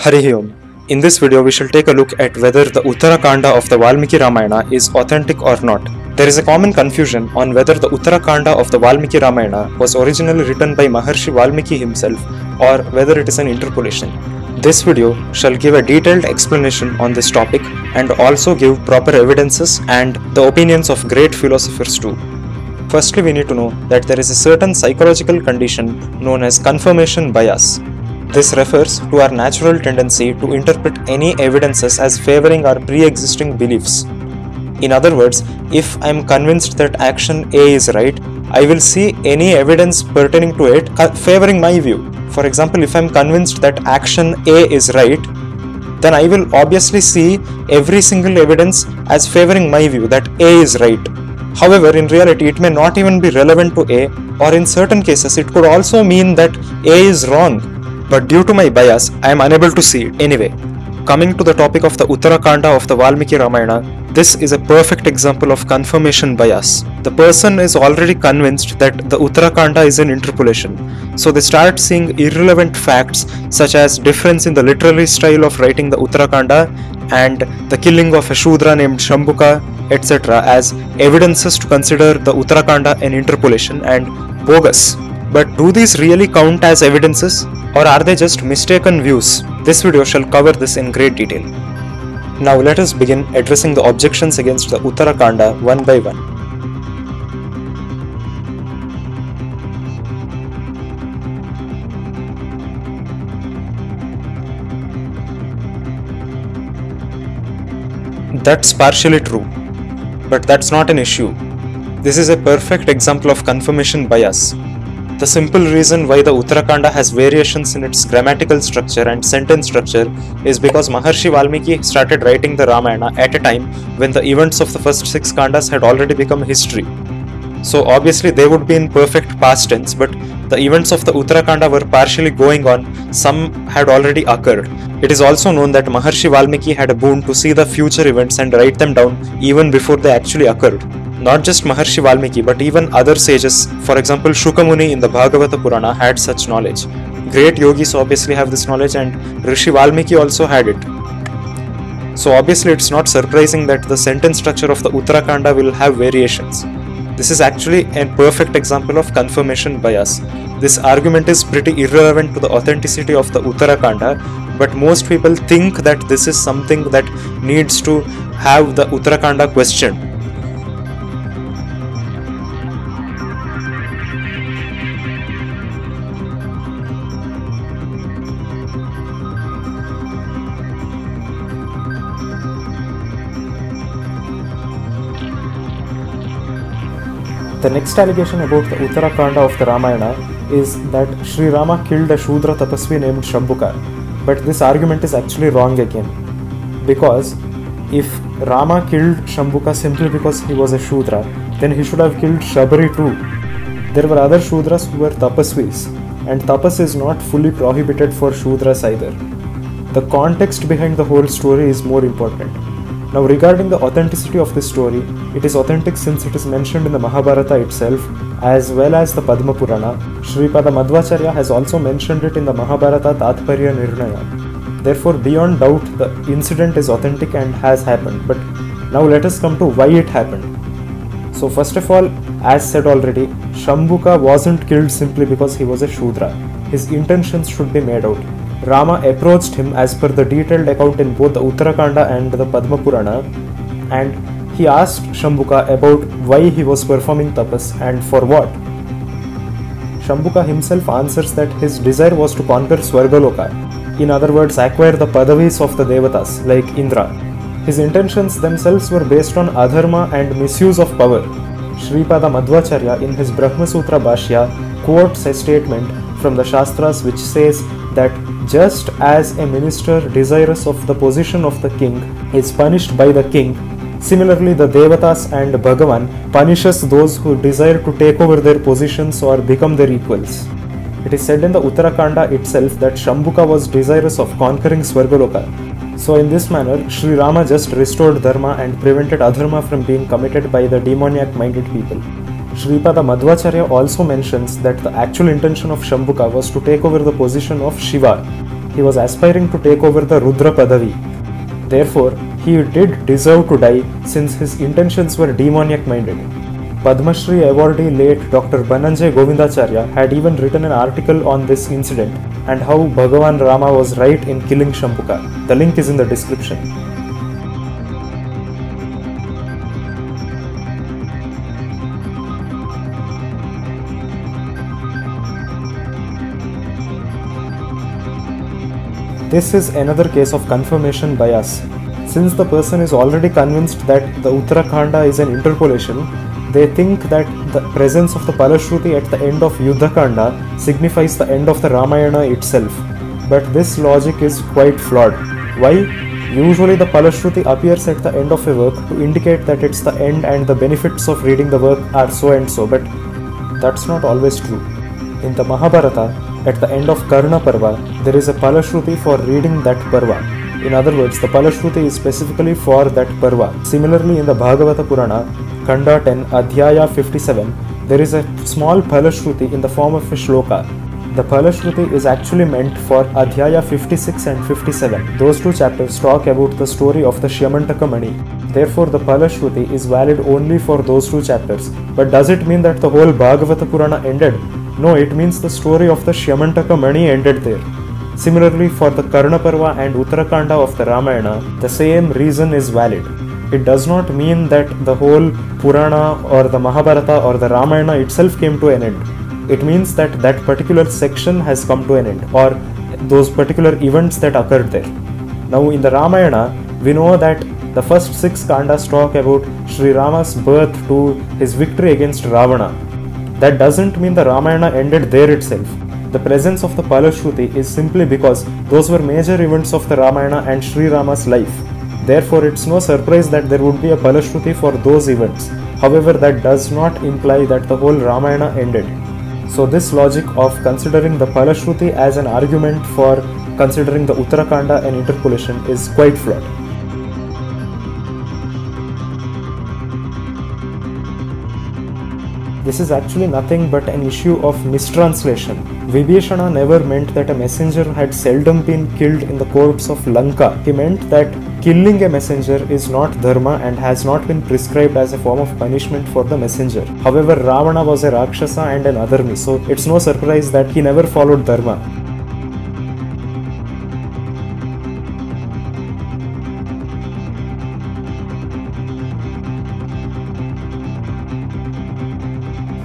Harihi Om. In this video, we shall take a look at whether the Uttara Kaanda of the Valmiki Ramayana is authentic or not. There is a common confusion on whether the Uttara Kaanda of the Valmiki Ramayana was originally written by Maharshi Valmiki himself or whether it is an interpolation. This video shall give a detailed explanation on this topic and also give proper evidences and the opinions of great philosophers too. Firstly, we need to know that there is a certain psychological condition known as confirmation bias. This refers to our natural tendency to interpret any evidences as favoring our pre-existing beliefs. In other words, if I am convinced that action A is right, I will see any evidence pertaining to it favoring my view. For example, if I am convinced that action A is right, then I will obviously see every single evidence as favoring my view that A is right. However, in reality, it may not even be relevant to A, or in certain cases, it could also mean that A is wrong. But due to my bias, I am unable to see it anyway. Coming to the topic of the Uttara Kaanda of the Vaalmiki Ramayana, this is a perfect example of confirmation bias. The person is already convinced that the Uttara Kaanda is an interpolation, so they start seeing irrelevant facts such as difference in the literary style of writing the Uttara Kaanda and the killing of a Shudra named Shambhuka, etc. as evidences to consider the Uttara Kaanda an interpolation and bogus. But do these really count as evidences, or are they just mistaken views? This video shall cover this in great detail. Now let us begin addressing the objections against the Uttara Kaanda one by one. That's partially true, but that's not an issue. This is a perfect example of confirmation bias. The simple reason why the Uttara Kaanda has variations in its grammatical structure and sentence structure is because Maharshi Valmiki started writing the Ramayana at a time when the events of the first 6 Kandas had already become history. So obviously they would be in perfect past tense, but the events of the Uttara Kaanda were partially going on, some had already occurred. It is also known that Maharshi Valmiki had a boon to see the future events and write them down even before they actually occurred. Not just Maharshi Valmiki, but even other sages, for example Shuka Muni in the Bhagavata Purana had such knowledge. Great yogis obviously have this knowledge, and Rishi Valmiki also had it. So obviously it's not surprising that the sentence structure of the Uttara Kaanda will have variations. This is actually a perfect example of confirmation bias. This argument is pretty irrelevant to the authenticity of the Uttara Kaanda, but most people think that this is something that needs to have the Uttara Kaanda questioned. The next allegation about the Uttara Kaanda of the Ramayana is that Sri Rama killed a Shudra Tapasvi named Shambhuka. But this argument is actually wrong again. Because if Rama killed Shambhuka simply because he was a Shudra, then he should have killed Shabari too. There were other Shudras who were Tapasvis, and Tapas is not fully prohibited for Shudras either. The context behind the whole story is more important. Now regarding the authenticity of this story, it is authentic since it is mentioned in the Mahabharata itself as well as the Padma Purana. Sripada Madhvacharya has also mentioned it in the Mahabharata Tattvavada Nirnaya. Therefore, beyond doubt, the incident is authentic and has happened. But now let us come to why it happened. So first of all, as said already, Shambhuka wasn't killed simply because he was a Shudra. His intentions should be made out. Rama approached him as per the detailed account in both the Uttara Kaanda and the Padma Purana, and he asked Shambhuka about why he was performing tapas and for what. Shambhuka himself answers that his desire was to conquer Swargaloka, in other words acquire the padavis of the Devatas like Indra. His intentions themselves were based on adharma and misuse of power. Sripada Madhvacharya in his Brahma Sutra Bhashya quotes a statement from the Shastras which says that just as a minister desirous of the position of the king is punished by the king, similarly the Devatas and Bhagavan punishes those who desire to take over their positions or become their equals. It is said in the Uttara Kaanda itself that Shambhuka was desirous of conquering Swargaloka. So in this manner, Sri Rama just restored dharma and prevented adharma from being committed by the demoniac-minded people. Sripada Madhvacharya also mentions that the actual intention of Shambhuka was to take over the position of Shiva, He was aspiring to take over the Rudra Padavi. Therefore, he did deserve to die since his intentions were demoniac minded. Padma Shri awardee late Dr. Bananjay Govindacharya had even written an article on this incident and how Bhagavan Rama was right in killing Shambuka. The link is in the description. This is another case of confirmation bias. Since the person is already convinced that the Uttara Kaanda is an interpolation, they think that the presence of the Palashruti at the end of Yuddha Kanda signifies the end of the Ramayana itself. But this logic is quite flawed. Why? Usually the Palashruti appears at the end of a work to indicate that it's the end and the benefits of reading the work are so and so, but that's not always true. In the Mahabharata, at the end of Karna Parva, there is a Palashruti for reading that Parva. In other words, the Palashruti is specifically for that Parva. Similarly, in the Bhagavata Purana, Kanda 10, Adhyaya 57, there is a small Palashruti in the form of a shloka. The Palashruti is actually meant for Adhyaya 56 and 57. Those two chapters talk about the story of the Shyamantaka Mani. Therefore, the Palashruti is valid only for those two chapters. But does it mean that the whole Bhagavata Purana ended? No, it means the story of the Shyamantaka Mani ended there. Similarly, for the Karna Parva and Uttara Kaanda of the Ramayana, the same reason is valid. It does not mean that the whole Purana or the Mahabharata or the Ramayana itself came to an end. It means that that particular section has come to an end, or those particular events that occurred there. Now in the Ramayana, we know that the first 6 Kandas talk about Sri Rama's birth to his victory against Ravana. That doesn't mean the Ramayana ended there itself. The presence of the Palashruti is simply because those were major events of the Ramayana and Sri Rama's life. Therefore, it's no surprise that there would be a Palashruti for those events. However, that does not imply that the whole Ramayana ended. So this logic of considering the Palashruti as an argument for considering the Uttara Kaanda an interpolation is quite flawed. This is actually nothing but an issue of mistranslation. Vibhishana never meant that a messenger had seldom been killed in the courts of Lanka. He meant that killing a messenger is not dharma and has not been prescribed as a form of punishment for the messenger. However, Ravana was a Rakshasa and an Adharmi, so it's no surprise that he never followed dharma.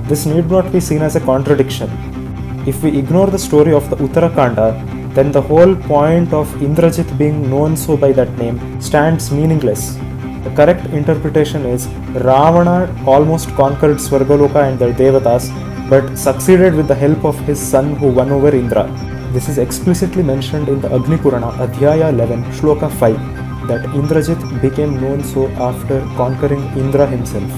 This need not be seen as a contradiction. If we ignore the story of the Uttara Kaanda, then the whole point of Indrajit being known so by that name stands meaningless. The correct interpretation is Ravana almost conquered Swargaloka and the Devatas, but succeeded with the help of his son who won over Indra. This is explicitly mentioned in the Agni Purana, Adhyaya 11, Shloka 5, that Indrajit became known so after conquering Indra himself.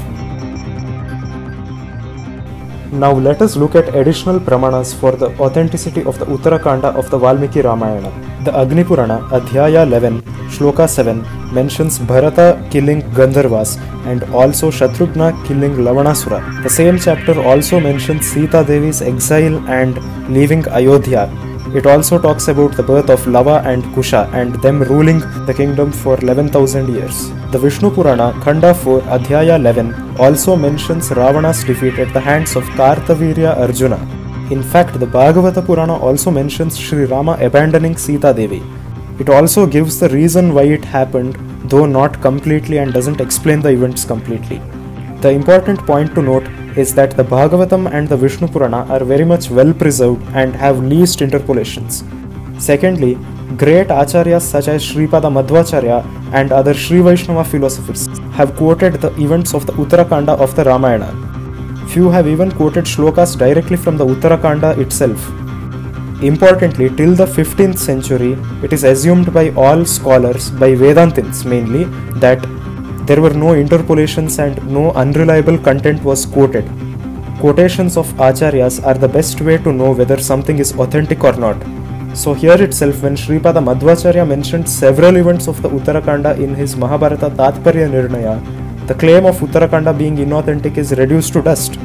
Now let us look at additional pramanas for the authenticity of the Uttara Kaanda of the Vaalmiki Ramayana. The Agni Purana, Adhyaya 11, Shloka 7 mentions Bharata killing Gandharvas and also Shatrughna killing Lavanasura. The same chapter also mentions Sita Devi's exile and leaving Ayodhya. It also talks about the birth of Lava and Kusha and them ruling the kingdom for 11,000 years. The Vishnu Purana, Khanda 4, Adhyaya 11 also mentions Ravana's defeat at the hands of Kartavirya Arjuna. In fact, the Bhagavata Purana also mentions Sri Rama abandoning Sita Devi. It also gives the reason why it happened, though not completely, and doesn't explain the events completely. The important point to note is that the Bhagavatam and the Vishnu Purana are very much well preserved and have least interpolations. Secondly, great acharyas such as Sripada Madhvacharya and other Sri Vaishnava philosophers have quoted the events of the Uttara Kaanda of the Ramayana. Few have even quoted shlokas directly from the Uttara Kaanda itself. Importantly, till the 15th century, it is assumed by all scholars, by Vedantins mainly, that there were no interpolations and no unreliable content was quoted. Quotations of acharyas are the best way to know whether something is authentic or not. So here itself, when Sripada Madhvacharya mentioned several events of the Uttara Kaanda in his Mahabharata Tatparya Nirnaya, the claim of Uttara Kaanda being inauthentic is reduced to dust.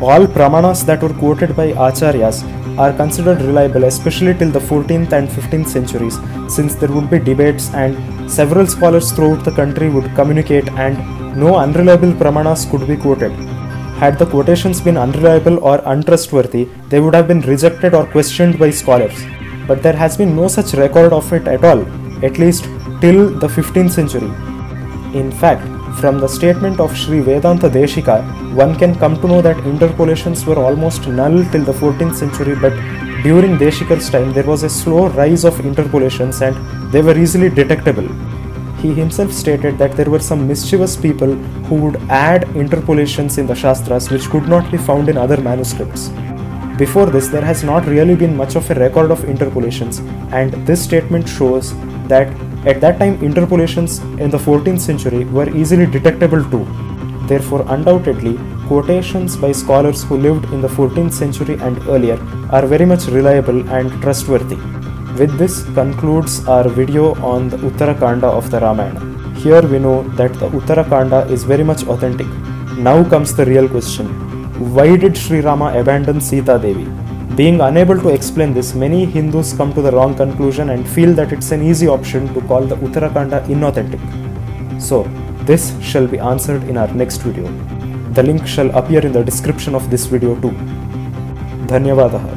All pramanas that were quoted by acharyas are considered reliable, especially till the 14th and 15th centuries, since there would be debates and several scholars throughout the country would communicate and no unreliable pramanas could be quoted. Had the quotations been unreliable or untrustworthy, they would have been rejected or questioned by scholars. But there has been no such record of it at all, at least till the 15th century. In fact, from the statement of Sri Vedanta Deshika, one can come to know that interpolations were almost null till the 14th century, but during Deshika's time there was a slow rise of interpolations and they were easily detectable. He himself stated that there were some mischievous people who would add interpolations in the Shastras which could not be found in other manuscripts. Before this, there has not really been much of a record of interpolations, and this statement shows that at that time interpolations in the 14th century were easily detectable too. Therefore, undoubtedly, quotations by scholars who lived in the 14th century and earlier are very much reliable and trustworthy. With this concludes our video on the Uttara Kaanda of the Ramayana. Here we know that the Uttara Kaanda is very much authentic. Now comes the real question. Why did Sri Rama abandon Sita Devi? Being unable to explain this, many Hindus come to the wrong conclusion and feel that it's an easy option to call the Uttara Kaanda inauthentic. So, this shall be answered in our next video. The link shall appear in the description of this video too. Dhanyavadaha.